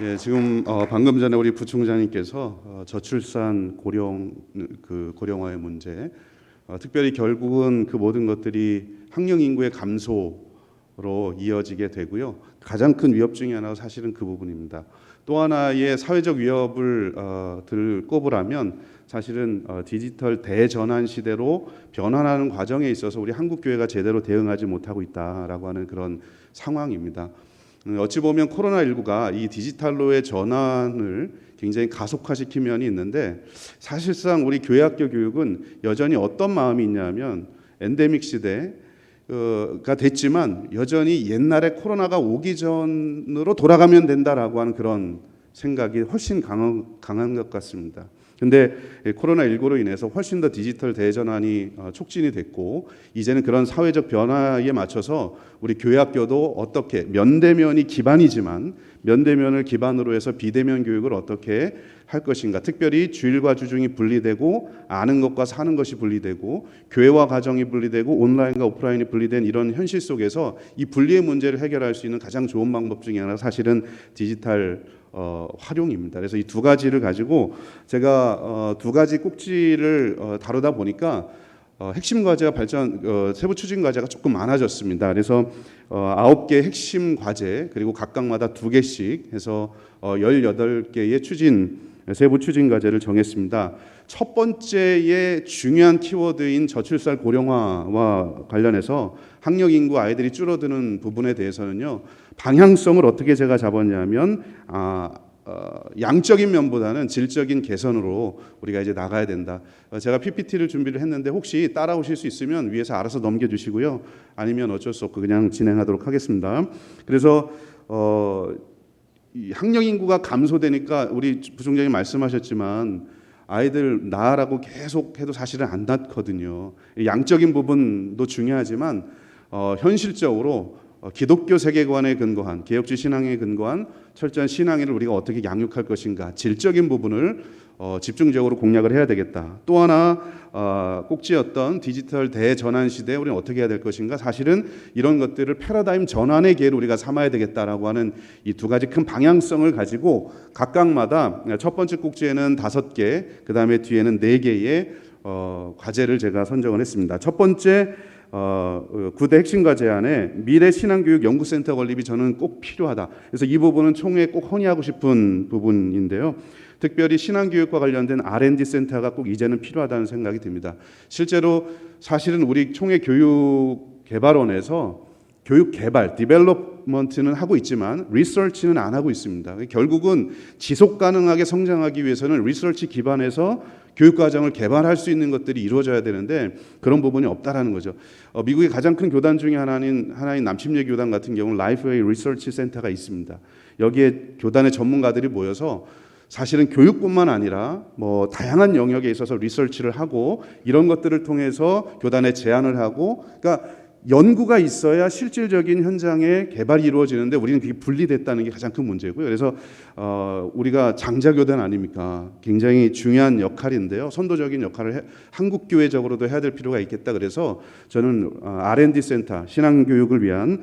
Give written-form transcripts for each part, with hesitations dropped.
예, 지금 방금 전에 우리 부총장님께서 저출산 고령화의 문제, 특별히 결국은 그 모든 것들이 학령 인구의 감소로 이어지게 되고요. 가장 큰 위협 중에 하나가 사실은 그 부분입니다. 또 하나의 사회적 위협을 꼽으라면 사실은 디지털 대전환 시대로 변환하는 과정에 있어서 우리 한국 교회가 제대로 대응하지 못하고 있다라고 하는 그런 상황입니다. 어찌 보면 코로나19가 이 디지털로의 전환을 굉장히 가속화시킨 면이 있는데, 사실상 우리 교회학교 교육은 여전히 어떤 마음이 있냐면 엔데믹 시대가 됐지만 여전히 옛날에 코로나가 오기 전으로 돌아가면 된다라고 하는 그런 생각이 훨씬 강한 것 같습니다. 근데 코로나19로 인해서 훨씬 더 디지털 대전환이 촉진이 됐고, 이제는 그런 사회적 변화에 맞춰서 우리 교회학교도 어떻게 면대면이 기반이지만 면대면을 기반으로 해서 비대면 교육을 어떻게 할 것인가, 특별히 주일과 주중이 분리되고 아는 것과 사는 것이 분리되고 교회와 가정이 분리되고 온라인과 오프라인이 분리된 이런 현실 속에서 이 분리의 문제를 해결할 수 있는 가장 좋은 방법 중에 하나가 사실은 디지털 활용입니다. 그래서 이 두 가지를 가지고 제가 두 가지 꼭지를 다루다 보니까 핵심 과제가 세부 추진 과제가 조금 많아졌습니다. 그래서 9개 핵심 과제, 그리고 각각마다 2개씩 해서 18개의 세부 추진 과제를 정했습니다. 첫 번째의 중요한 키워드인 저출산 고령화와 관련해서 학령 인구 아이들이 줄어드는 부분에 대해서는요, 방향성을 어떻게 제가 잡았냐면 양적인 면보다는 질적인 개선으로 우리가 이제 나가야 된다. 제가 PPT를 준비를 했는데 혹시 따라오실 수 있으면 위에서 알아서 넘겨주시고요. 아니면 어쩔 수 없고 그냥 진행하도록 하겠습니다. 그래서 이 학령 인구가 감소되니까 우리 부총장님 말씀하셨지만 아이들 낳으라고 계속 해도 사실은 안 낳거든요. 양적인 부분도 중요하지만 현실적으로 기독교 세계관에 근거한, 개혁주의 신앙에 근거한 철저한 신앙의를 우리가 어떻게 양육할 것인가, 질적인 부분을 집중적으로 공략을 해야 되겠다. 또 하나 꼭지였던 디지털 대전환 시대에 우리는 어떻게 해야 될 것인가, 사실은 이런 것들을 패러다임 전환의 기회로 우리가 삼아야 되겠다라고 하는 이 두 가지 큰 방향성을 가지고 각각마다 첫 번째 꼭지에는 5개, 그 다음에 뒤에는 4개의 과제를 제가 선정을 했습니다. 첫 번째 9대 핵심 과제 안에 미래 신앙교육 연구센터 건립이 저는 꼭 필요하다. 그래서 이 부분은 총회에 꼭 헌의하고 싶은 부분인데요. 특별히 신앙교육과 관련된 R&D 센터가 꼭 이제는 필요하다는 생각이 듭니다. 실제로 사실은 우리 총회 교육개발원에서 교육 개발, 디벨롭먼트는 하고 있지만 리서치는 안 하고 있습니다. 결국은 지속 가능하게 성장하기 위해서는 리서치 기반에서 교육 과정을 개발할 수 있는 것들이 이루어져야 되는데 그런 부분이 없다라는 거죠. 미국의 가장 큰 교단 중에 하나인 남침례 교단 같은 경우는 라이프웨이 리서치 센터가 있습니다. 여기에 교단의 전문가들이 모여서 사실은 교육뿐만 아니라 다양한 영역에 있어서 리서치를 하고 이런 것들을 통해서 교단에 제안을 하고, 그러니까 연구가 있어야 실질적인 현장의 개발이 이루어지는데 우리는 그게 분리됐다는 게 가장 큰 문제고요. 그래서 우리가 장자교단 아닙니까? 굉장히 중요한 역할인데요. 선도적인 역할을 한국교회적으로도 해야 될 필요가 있겠다. 그래서 저는 R&D 센터, 신앙교육을 위한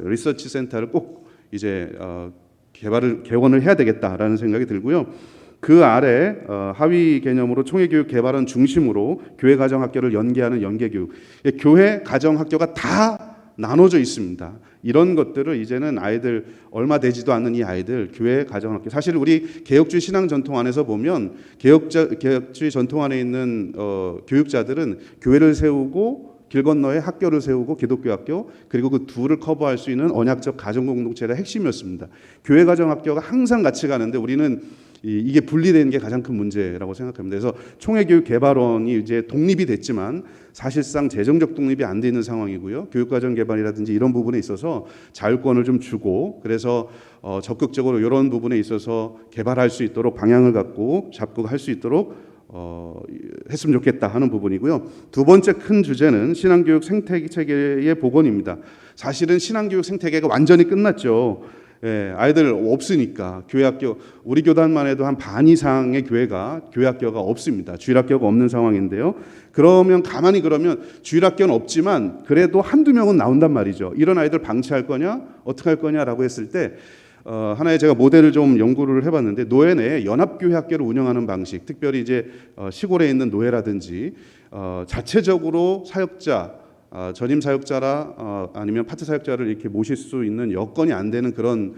리서치 센터를 꼭 이제 개원을 해야 되겠다라는 생각이 들고요. 그 아래 하위 개념으로 총회교육 개발원 중심으로 교회 가정학교를 연계하는 연계교육, 교회 가정학교가 다 나눠져 있습니다. 이런 것들을 이제는 아이들 얼마 되지도 않는 이 아이들 교회 가정학교, 사실 우리 개혁주의 신앙 전통 안에서 보면 개혁주의 전통 안에 있는 교육자들은 교회를 세우고 길 건너에 학교를 세우고 기독교 학교, 그리고 그 둘을 커버할 수 있는 언약적 가정 공동체가 핵심이었습니다. 교회 가정 학교가 항상 같이 가는데 우리는 이게 분리되는 게 가장 큰 문제라고 생각합니다. 그래서 총회교육개발원이 이제 독립이 됐지만 사실상 재정적 독립이 안 돼 있는 상황이고요. 교육과정 개발이라든지 이런 부분에 있어서 자율권을 좀 주고, 그래서 적극적으로 이런 부분에 있어서 개발할 수 있도록 방향을 잡고 할 수 있도록 했으면 좋겠다 하는 부분이고요. 두 번째 큰 주제는 신앙교육 생태계의 복원입니다. 사실은 신앙교육 생태계가 완전히 끝났죠. 아이들 없으니까 교회학교, 우리 교단만 해도 한 반 이상의 교회학교가 없습니다. 주일학교가 없는 상황인데요. 그러면 주일학교는 없지만 그래도 한두 명은 나온단 말이죠. 이런 아이들 방치할 거냐, 어떻게 할 거냐라고 했을 때 하나의 제가 모델을 좀 연구를 해봤는데 노예 내 연합교회 학교를 운영하는 방식, 특별히 이제 시골에 있는 노예라든지 자체적으로 사역자, 전임 사역자라 아니면 파트 사역자를 이렇게 모실 수 있는 여건이 안 되는 그런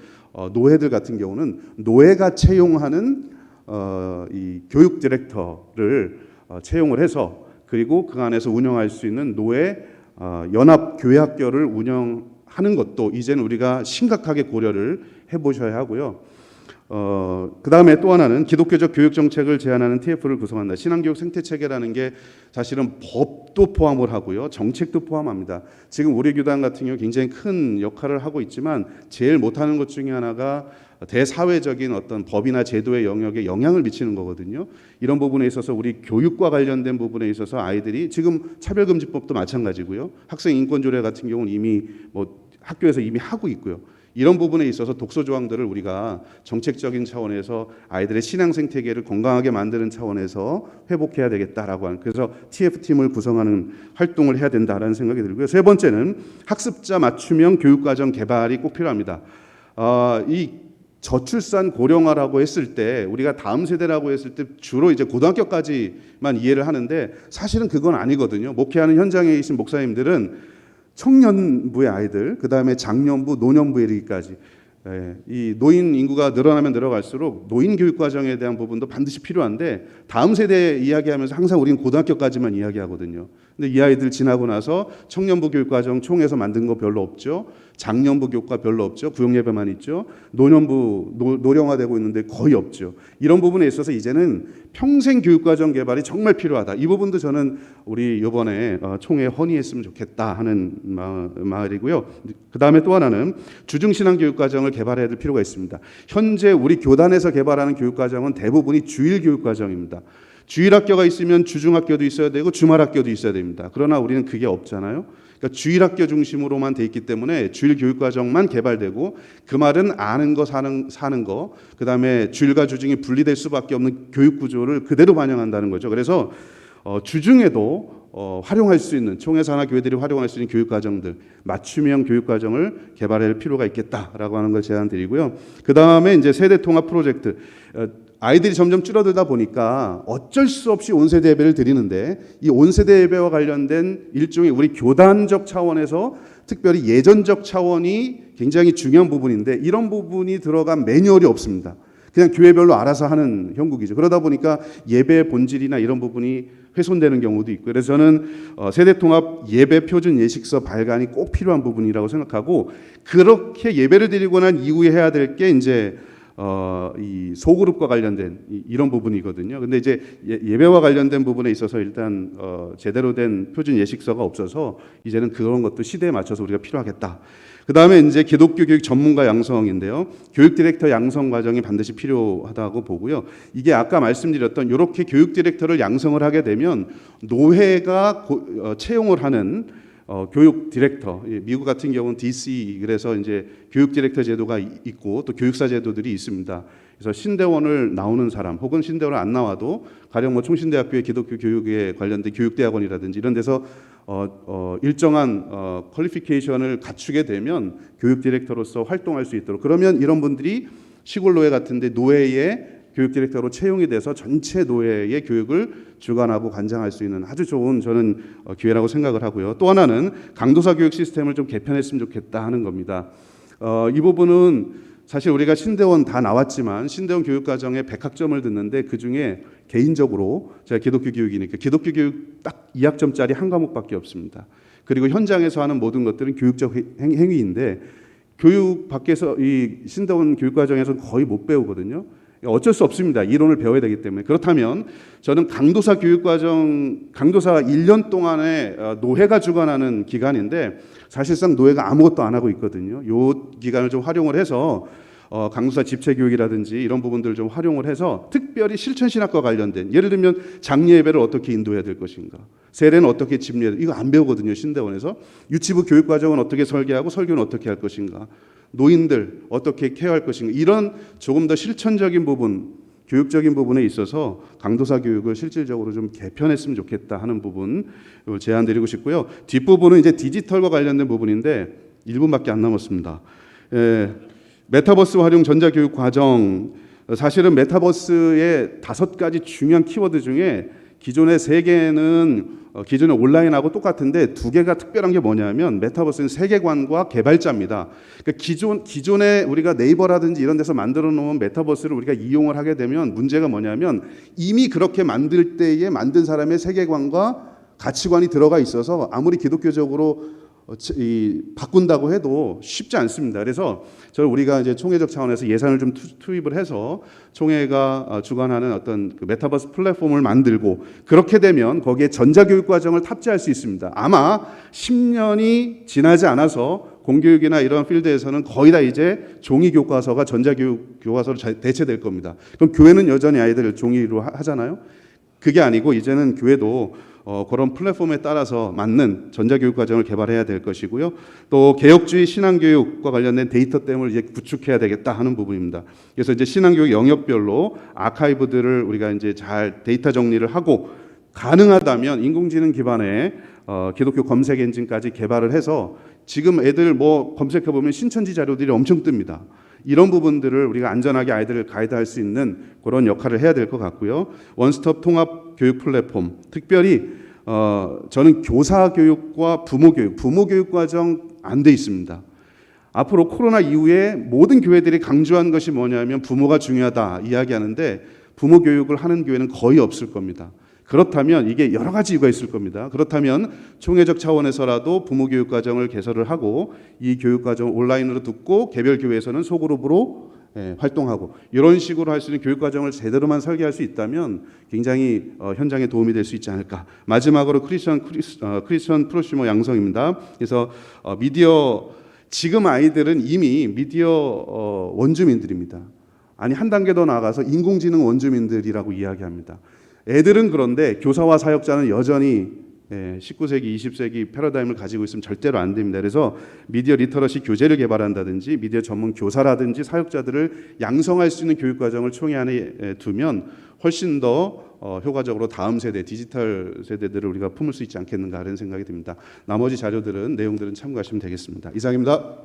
노예들 같은 경우는 노예가 채용하는 이 교육 디렉터를 채용을 해서 그리고 그 안에서 운영할 수 있는 노예 연합 교회 학교를 운영하는 것도 이제는 우리가 심각하게 고려를 해보셔야 하고요. 그 다음에 또 하나는 기독교적 교육 정책을 제안하는 TF를 구성한다. 신앙교육 생태체계라는 게 사실은 법도 포함을 하고요, 정책도 포함합니다. 지금 우리 교단 같은 경우 굉장히 큰 역할을 하고 있지만 제일 못하는 것 중에 하나가 대사회적인 어떤 법이나 제도의 영역에 영향을 미치는 거거든요. 이런 부분에 있어서 우리 교육과 관련된 부분에 있어서 아이들이 지금 차별금지법도 마찬가지고요. 학생 인권조례 같은 경우는 이미 학교에서 이미 하고 있고요. 이런 부분에 있어서 독서 조항들을 우리가 정책적인 차원에서 아이들의 신앙 생태계를 건강하게 만드는 차원에서 회복해야 되겠다라고 하는, 그래서 TF팀을 구성하는 활동을 해야 된다라는 생각이 들고요. 세 번째는 학습자 맞춤형 교육과정 개발이 꼭 필요합니다. 이 저출산 고령화라고 했을 때 우리가 다음 세대라고 했을 때 주로 이제 고등학교까지만 이해를 하는데 사실은 그건 아니거든요. 목회하는 현장에 계신 목사님들은 청년부의 아이들, 그 다음에 장년부, 노년부에 이르기까지 이 노인 인구가 늘어나면 늘어갈수록 노인 교육 과정에 대한 부분도 반드시 필요한데 다음 세대 이야기하면서 항상 우리는 고등학교까지만 이야기하거든요. 근데 이 아이들 지나고 나서 청년부 교육 과정 총에서 만든 거 별로 없죠. 장년부 교육과 별로 없죠. 구역 예배만 있죠. 노년부 노령화되고 있는데 거의 없죠. 이런 부분에 있어서 이제는 평생 교육 과정 개발이 정말 필요하다. 이 부분도 저는 우리 이번에 총회 헌의했으면 좋겠다 하는 말이고요. 그 다음에 또 하나는 주중 신앙 교육 과정을 개발해야 될 필요가 있습니다. 현재 우리 교단에서 개발하는 교육 과정은 대부분이 주일 교육 과정입니다. 주일 학교가 있으면 주중 학교도 있어야 되고 주말 학교도 있어야 됩니다. 그러나 우리는 그게 없잖아요. 그러니까 주일 학교 중심으로만 돼 있기 때문에 주일 교육 과정만 개발되고, 그 말은 아는 거 사는 거, 그다음에 주일과 주중이 분리될 수밖에 없는 교육 구조를 그대로 반영한다는 거죠. 그래서 주중에도 활용할 수 있는, 총회사 하나 교회들이 활용할 수 있는 교육 과정들, 맞춤형 교육 과정을 개발할 필요가 있겠다라고 하는 걸 제안드리고요. 그다음에 이제 세대 통합 프로젝트, 아이들이 점점 줄어들다 보니까 어쩔 수 없이 온세대 예배를 드리는데, 이 온세대 예배와 관련된 일종의 우리 교단적 차원에서 특별히 예전적 차원이 굉장히 중요한 부분인데, 이런 부분이 들어간 매뉴얼이 없습니다. 그냥 교회별로 알아서 하는 형국이죠. 그러다 보니까 예배의 본질이나 이런 부분이 훼손되는 경우도 있고, 그래서 저는 세대통합 예배 표준 예식서 발간이 꼭 필요한 부분이라고 생각하고, 그렇게 예배를 드리고 난 이후에 해야 될 게 이제 이 소그룹과 관련된 이런 부분이거든요. 근데 이제 예배와 관련된 부분에 있어서 일단 제대로 된 표준 예식서가 없어서 이제는 그런 것도 시대에 맞춰서 우리가 필요하겠다. 그 다음에 이제 기독교 교육 전문가 양성인데요. 교육 디렉터 양성 과정이 반드시 필요하다고 보고요. 이게 아까 말씀드렸던 이렇게 교육 디렉터를 양성을 하게 되면 노회가 채용을 하는 교육 디렉터, 미국 같은 경우는 DC, 그래서 이제 교육 디렉터 제도가 있고 또 교육사 제도들이 있습니다. 그래서 신대원을 나오는 사람, 혹은 신대원을 안 나와도 가령 뭐 총신대학교의 기독교 교육에 관련된 교육대학원이라든지 이런 데서 일정한 퀄리피케이션을 갖추게 되면 교육 디렉터로서 활동할 수 있도록, 그러면 이런 분들이 시골 노예 같은데 노예의 교육 디렉터로 채용이 돼서 전체 노예의 교육을 주관하고 관장할 수 있는 아주 좋은 저는 기회라고 생각을 하고요. 또 하나는 강도사 교육 시스템을 좀 개편했으면 좋겠다 하는 겁니다. 이 부분은 사실 우리가 신대원 다 나왔지만 신대원 교육 과정에 100학점을 듣는데 그중에 개인적으로 제가 기독교 교육이니까 기독교 교육 딱 2학점짜리 한 과목밖에 없습니다. 그리고 현장에서 하는 모든 것들은 교육적 행위인데 교육 밖에서 이 신대원 교육 과정에서는 거의 못 배우거든요. 어쩔 수 없습니다. 이론을 배워야 되기 때문에. 그렇다면 저는 강도사 교육과정, 강도사 1년 동안의 노회가 주관하는 기간인데 사실상 노회가 아무것도 안 하고 있거든요. 이 기간을 좀 활용을 해서 강도사 집체교육이라든지 이런 부분들을 좀 활용을 해서 특별히 실천신학과 관련된, 예를 들면 장례 예배를 어떻게 인도해야 될 것인가, 세례는 어떻게 집례해야 될, 이거 안 배우거든요. 신대원에서. 유치부 교육과정은 어떻게 설계하고 설교는 어떻게 할 것인가, 노인들 어떻게 케어할 것인가, 이런 조금 더 실천적인 부분, 교육적인 부분에 있어서 강도사 교육을 실질적으로 좀 개편했으면 좋겠다 하는 부분 제안드리고 싶고요. 뒷부분은 이제 디지털과 관련된 부분인데 1분밖에 안 남았습니다. 메타버스 활용 전자교육 과정, 사실은 메타버스의 5가지 중요한 키워드 중에 기존의 3개는 기존의 온라인하고 똑같은데 2개가 특별한 게 뭐냐면 메타버스는 세계관과 개발자입니다. 그러니까 기존에 우리가 네이버라든지 이런 데서 만들어 놓은 메타버스를 우리가 이용을 하게 되면 문제가 뭐냐면 이미 그렇게 만들 때에 만든 사람의 세계관과 가치관이 들어가 있어서 아무리 기독교적으로 바꾼다고 해도 쉽지 않습니다. 그래서 우리가 이제 총회적 차원에서 예산을 좀 투입을 해서 총회가 주관하는 어떤 그 메타버스 플랫폼을 만들고 그렇게 되면 거기에 전자교육 과정을 탑재할 수 있습니다. 아마 10년이 지나지 않아서 공교육이나 이런 필드에서는 거의 다 이제 종이 교과서가 전자교육 교과서로 대체될 겁니다. 그럼 교회는 여전히 아이들을 종이로 하잖아요. 그게 아니고 이제는 교회도 그런 플랫폼에 따라서 맞는 전자교육 과정을 개발해야 될 것이고요. 또 개혁주의 신앙교육과 관련된 데이터댐을 이제 구축해야 되겠다 하는 부분입니다. 그래서 이제 신앙교육 영역별로 아카이브들을 우리가 이제 잘 데이터 정리를 하고 가능하다면 인공지능 기반의 기독교 검색 엔진까지 개발을 해서 지금 애들 뭐 검색해 보면 신천지 자료들이 엄청 뜹니다. 이런 부분들을 우리가 안전하게 아이들을 가이드할 수 있는 그런 역할을 해야 될 것 같고요. 원스톱 통합 교육 플랫폼, 특별히 저는 교사 교육과 부모 교육 과정 안 돼 있습니다. 앞으로 코로나 이후에 모든 교회들이 강조한 것이 뭐냐면 부모가 중요하다 이야기하는데 부모 교육을 하는 교회는 거의 없을 겁니다. 그렇다면 이게 여러 가지 이유가 있을 겁니다. 그렇다면 총회적 차원에서라도 부모 교육 과정을 개설을 하고 이 교육 과정을 온라인으로 듣고 개별 교회에서는 소그룹으로 활동하고 이런 식으로 할 수 있는 교육 과정을 제대로만 설계할 수 있다면 굉장히 현장에 도움이 될 수 있지 않을까. 마지막으로 크리스천 프로슈머 양성입니다. 그래서 미디어 지금 아이들은 이미 미디어 원주민들입니다. 아니 한 단계 더 나아가서 인공지능 원주민들이라고 이야기합니다. 애들은 그런데 교사와 사역자는 여전히 19세기, 20세기 패러다임을 가지고 있으면 절대로 안 됩니다. 그래서 미디어 리터러시 교재를 개발한다든지 미디어 전문 교사라든지 사역자들을 양성할 수 있는 교육 과정을 총회 안에 두면 훨씬 더 효과적으로 다음 세대, 디지털 세대들을 우리가 품을 수 있지 않겠는가 하는 생각이 듭니다. 나머지 자료들은 내용들은 참고하시면 되겠습니다. 이상입니다.